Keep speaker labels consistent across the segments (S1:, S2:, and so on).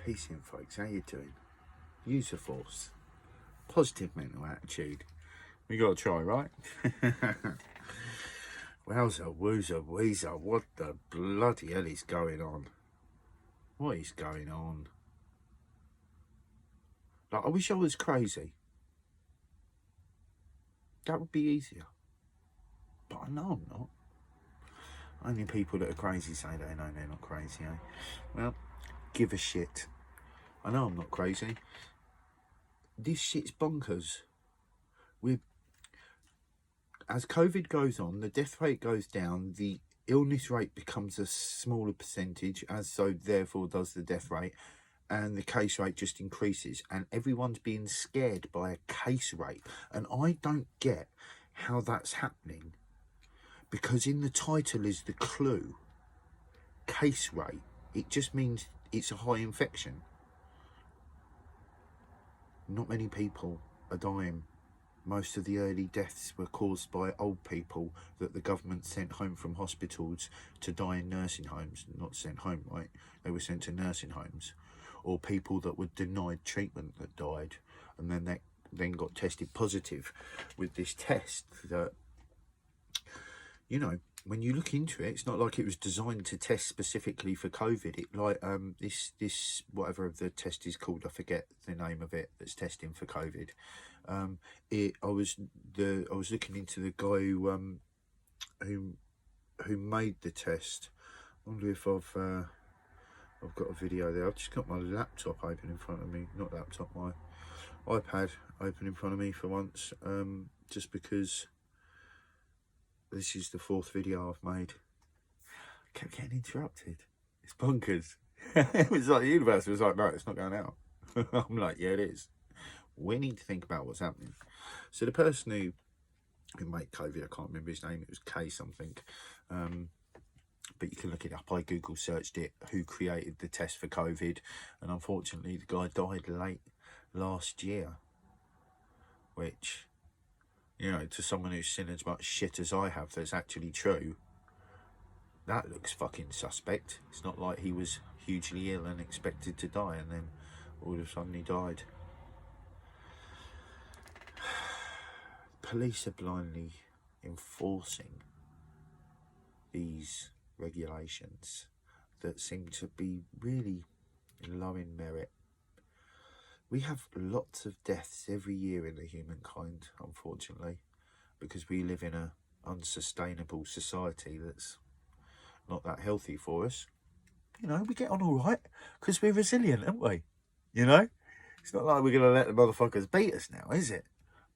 S1: Peace in, folks. How you doing? Use the force. Positive mental attitude. We got to try, right? Wowza, wooza, weezer. What the bloody hell is going on? What is going on? Like, I wish I was crazy. That would be easier. But I know I'm not. Only people that are crazy say they know they're not crazy, eh? Well, give a shit. I know I'm not crazy. This shit's bonkers. As COVID goes on, the death rate goes down, the illness rate becomes a smaller percentage, as so therefore does the death rate, and the case rate just increases, and everyone's being scared by a case rate. And I don't get how that's happening, because in the title is the clue, case rate. It just means it's a high infection. Not many people are dying. Most of the early deaths were caused by old people that the government sent home from hospitals to die in nursing homes. Not sent home, right? They were sent to nursing homes. Or people that were denied treatment that died, and then got tested positive with this test that, you know, when you look into it, it's not like it was designed to test specifically for COVID. It like this whatever the test is called, I forget the name of it, that's testing for COVID. I was looking into the guy who made the test. I wonder if I've got a video there. I've just got my laptop open in front of me, not laptop, my iPad open in front of me for once, just because this is the 4th video I've made. I kept getting interrupted. It's bonkers. It was like the universe was like, no, it's not going out. I'm like, yeah, it is. We need to think about what's happening. So the person who made COVID, I can't remember his name, it was K something, but you can look it up. I Google searched it, who created the test for COVID, and unfortunately the guy died late last year, which, you know, to someone who's seen as much shit as I have that's actually true, that looks fucking suspect. It's not like he was hugely ill and expected to die and then all of a sudden he died. Police are blindly enforcing these regulations that seem to be really low in merit. We have lots of deaths every year in the humankind, unfortunately, because we live in an unsustainable society that's not that healthy for us. You know, we get on all right because we're resilient, aren't we? You know, it's not like we're going to let the motherfuckers beat us now, is it?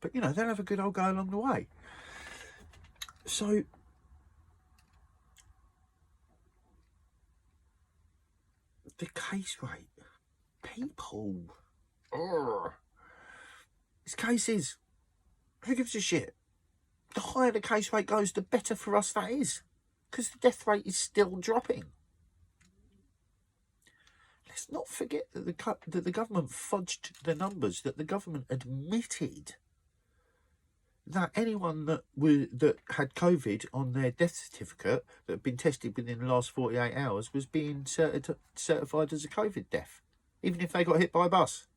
S1: But, you know, they'll have a good old go along the way. So, the case rate, people, it's cases. Who gives a shit? The higher the case rate goes, the better for us that is, because the death rate is still dropping. Let's not forget that the government fudged the numbers, that the government admitted that anyone that had COVID on their death certificate that had been tested within the last 48 hours was being certified as a COVID death, even if they got hit by a bus.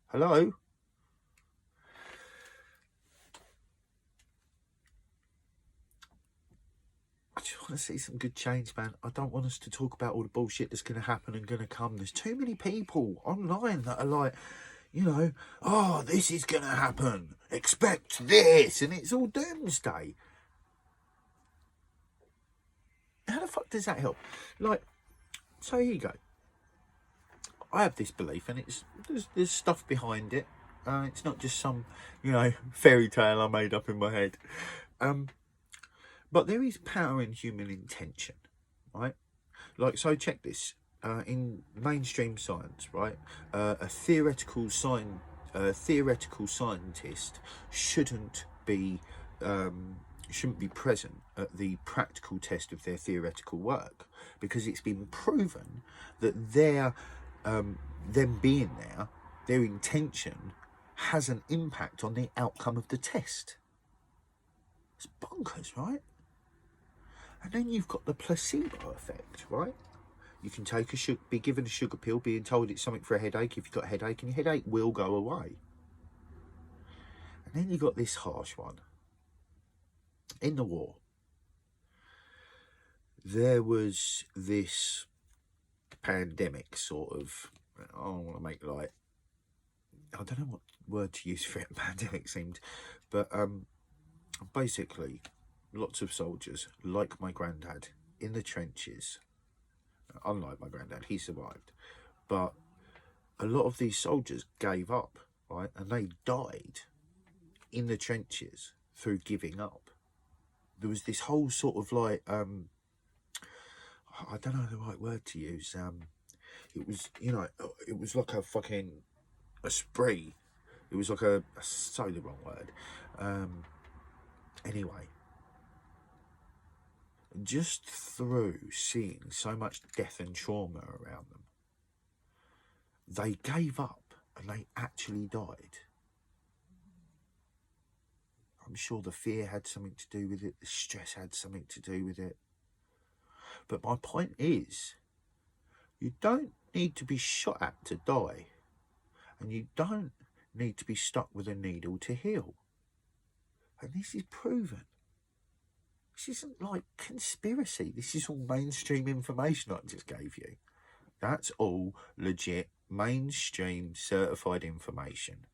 S1: Hello? I just want to see some good change, man. I don't want us to talk about all the bullshit that's going to happen and going to come. There's too many people online that are like, you know, oh, this is going to happen. Expect this. And it's all doomsday. How the fuck does that help? Like, so here you go. I have this belief, and there's stuff behind it. It's not just some, you know, fairy tale I made up in my head. But there is power in human intention, right? Like, so check this. In mainstream science, right? A theoretical scientist shouldn't be present at the practical test of their theoretical work, because it's been proven that them being there, their intention has an impact on the outcome of the test. It's bonkers, right? And then you've got the placebo effect, right? You can take be given a sugar pill, being told it's something for a headache if you've got a headache, and your headache will go away. And then you've got this harsh one. In the war, there was this pandemic sort of, I don't want to make like, I don't know what word to use for it, pandemic seemed, but basically lots of soldiers, like my granddad, in the trenches. Unlike my granddad, he survived, but a lot of these soldiers gave up, right? And they died in the trenches through giving up. There was this whole sort of like, I don't know the right word to use. It was, you know, it was like a spree. It was like so the wrong word. Anyway, just through seeing so much death and trauma around them, they gave up and they actually died. I'm sure the fear had something to do with it, the stress had something to do with it. But my point is, you don't need to be shot at to die, and you don't need to be stuck with a needle to heal. And this is proven. This isn't like conspiracy. This is all mainstream information I just gave you. That's all legit, mainstream, certified information.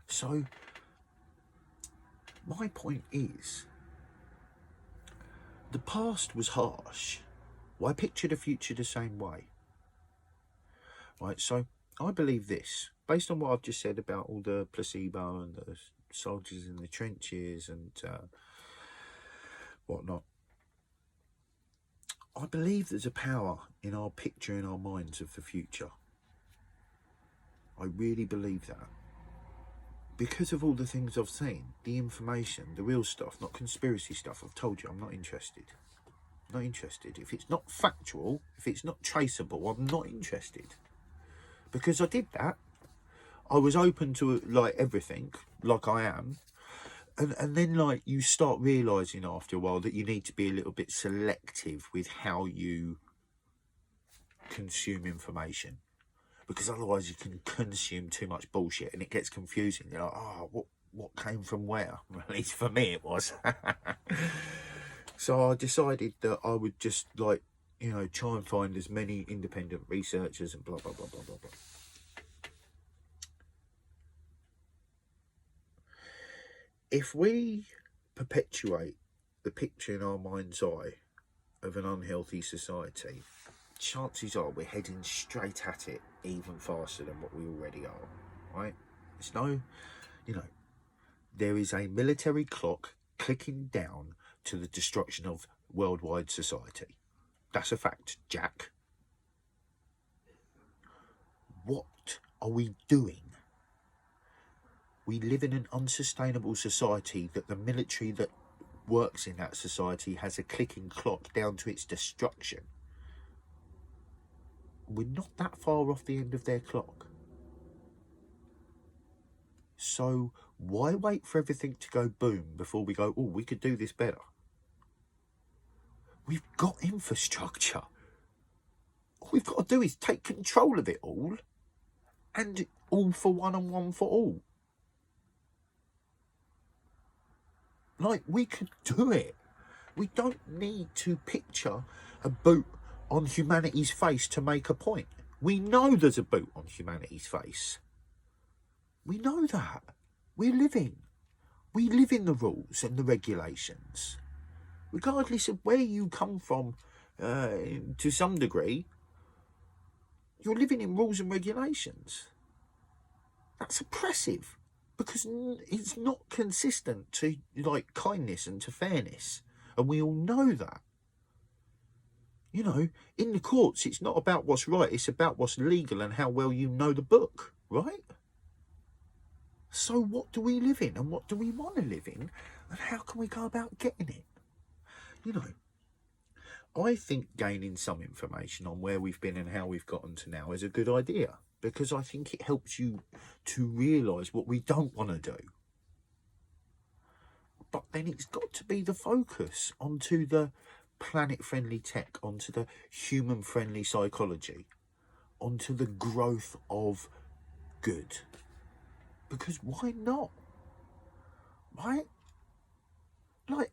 S1: So, my point is, the past was harsh. Why picture the future the same way? Right, so I believe this, based on what I've just said about all the placebo and the soldiers in the trenches and whatnot. I believe there's a power in our picture in our minds of the future. I really believe that. Because of all the things I've seen, the information, the real stuff, not conspiracy stuff. I've told you I'm not interested. Not interested. If it's not factual, if it's not traceable, I'm not interested. Because I did that. I was open to like everything, like I am. And then like you start realising after a while that you need to be a little bit selective with how you consume information. Because otherwise you can consume too much bullshit and it gets confusing. You're like, oh, what came from where? At least for me it was. So I decided that I would just like, you know, try and find as many independent researchers and blah, blah, blah, blah, blah, blah. If we perpetuate the picture in our mind's eye of an unhealthy society, chances are we're heading straight at it even faster than what we already are, right? It's no, you know, there is a military clock clicking down to the destruction of worldwide society. That's a fact, Jack. What are we doing? We live in an unsustainable society that the military that works in that society has a clicking clock down to its destruction. We're not that far off the end of their clock. So why wait for everything to go boom before we go, oh, we could do this better? We've got infrastructure. All we've got to do is take control of it all, and all for one and one for all. Like, we could do it. We don't need to picture a boot on humanity's face to make a point. We know there's a boot on humanity's face. We know that. We're living. We live in the rules and the regulations. Regardless of where you come from, to some degree, you're living in rules and regulations. That's oppressive. Because it's not consistent to like kindness and to fairness, and we all know that. You know, in the courts, it's not about what's right; it's about what's legal and how well you know the book, right? So, what do we live in, and what do we want to live in, and how can we go about getting it? You know, I think gaining some information on where we've been and how we've gotten to now is a good idea. Because I think it helps you to realise what we don't want to do. But then it's got to be the focus onto the planet-friendly tech, onto the human-friendly psychology, onto the growth of good. Because why not? Right? Like,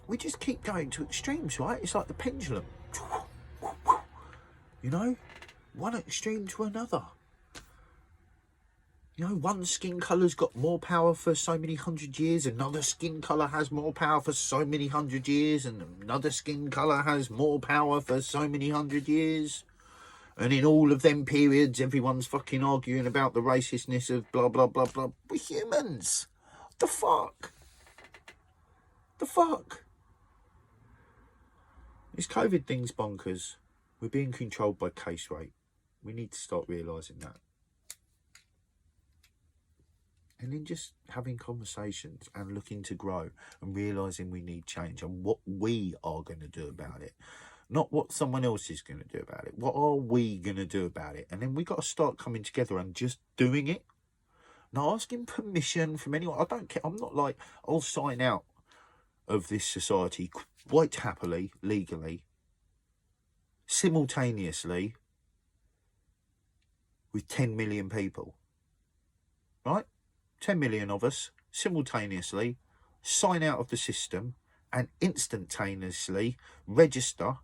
S1: we just keep going to extremes, right? It's like the pendulum. You know? One extreme to another. You know, one skin colour's got more power for so many 100 years, another skin colour has more power for so many 100 years, and another skin colour has more power for so many 100 years. And in all of them periods, everyone's fucking arguing about the racistness of blah, blah, blah, blah. We're humans. What the fuck? The fuck? This COVID thing's bonkers. We're being controlled by case rate. We need to start realising that. And then just having conversations and looking to grow and realising we need change and what we are going to do about it. Not what someone else is going to do about it. What are we going to do about it? And then we got to start coming together and just doing it. Not asking permission from anyone. I don't care. I'm not like, I'll sign out of this society quite happily, legally, simultaneously with 10 million people. Right? 10 million of us simultaneously sign out of the system and instantaneously register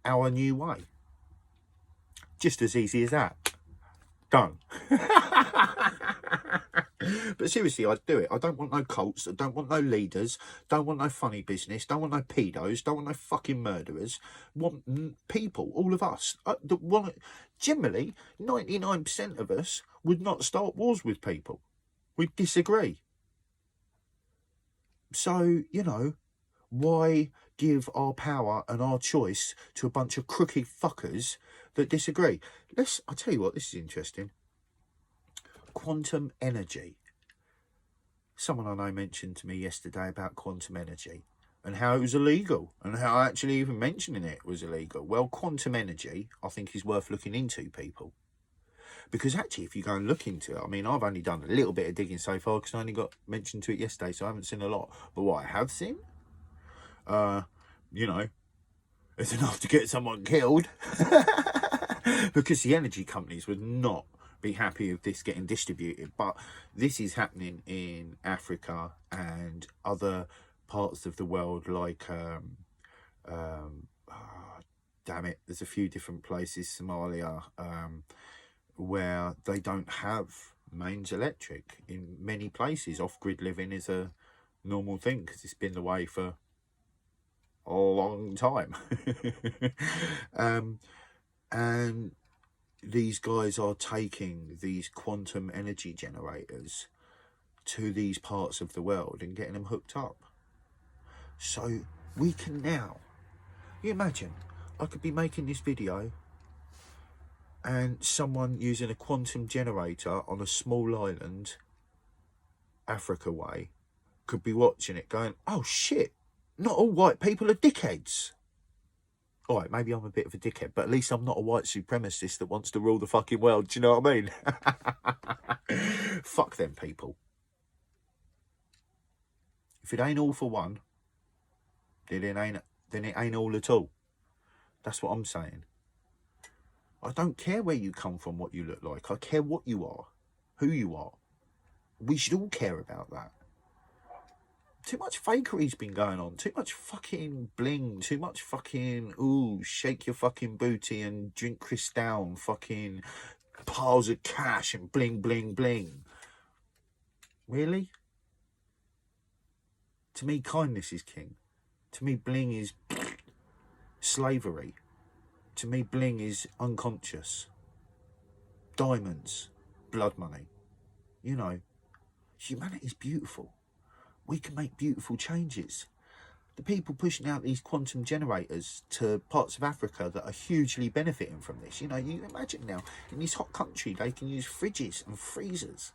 S1: our new way. Just as easy as that. Done. But seriously, I'd do it. I don't want no cults. I don't want no leaders. Don't want no funny business. Don't want no pedos. Don't want no fucking murderers. Want people, all of us. Generally, 99% of us would not start wars with people. We'd disagree. So, you know, why give our power and our choice to a bunch of crooked fuckers that disagree? I'll tell you what, this is interesting. Quantum energy. Someone I know mentioned to me yesterday about quantum energy and how it was illegal and how actually even mentioning it was illegal. Well, quantum energy, I think, is worth looking into, people. Because actually, if you go and look into it, I mean, I've only done a little bit of digging so far because I only got mentioned to it yesterday, so I haven't seen a lot. But what I have seen, you know, it's enough to get someone killed. Because the energy companies would not be happy with this getting distributed. But this is happening in Africa and other parts of the world, like, damn it, there's a few different places, Somalia, where they don't have mains electric. In many places, off-grid living is a normal thing because it's been the way for a long time. And these guys are taking these quantum energy generators to these parts of the world and getting them hooked up. So we can now, you imagine, I could be making this video and someone using a quantum generator on a small island, Africa way, could be watching it going, oh shit, not all white people are dickheads. All right, maybe I'm a bit of a dickhead, but at least I'm not a white supremacist that wants to rule the fucking world. Do you know what I mean? Fuck them people. If it ain't all for one, then it ain't all at all. That's what I'm saying. I don't care where you come from, what you look like. I care what you are, who you are. We should all care about that. Too much fakery's been going on. Too much fucking bling. Too much fucking, ooh, shake your fucking booty and drink Cristal, fucking piles of cash and bling, bling, bling. Really? To me, kindness is king. To me, bling is slavery. To me, bling is unconscious. Diamonds, blood money. You know, humanity's beautiful. We can make beautiful changes. The people pushing out these quantum generators to parts of Africa that are hugely benefiting from this. You know, you imagine now, in this hot country, they can use fridges and freezers.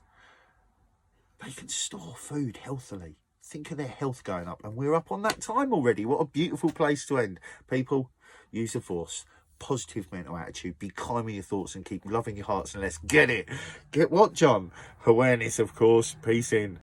S1: They can store food healthily. Think of their health going up. And we're up on that time already. What a beautiful place to end. People, use the force. positive mental attitude, be kind with your thoughts, and keep loving your hearts, and let's get it. Get what, John? Awareness, of course. Peace in.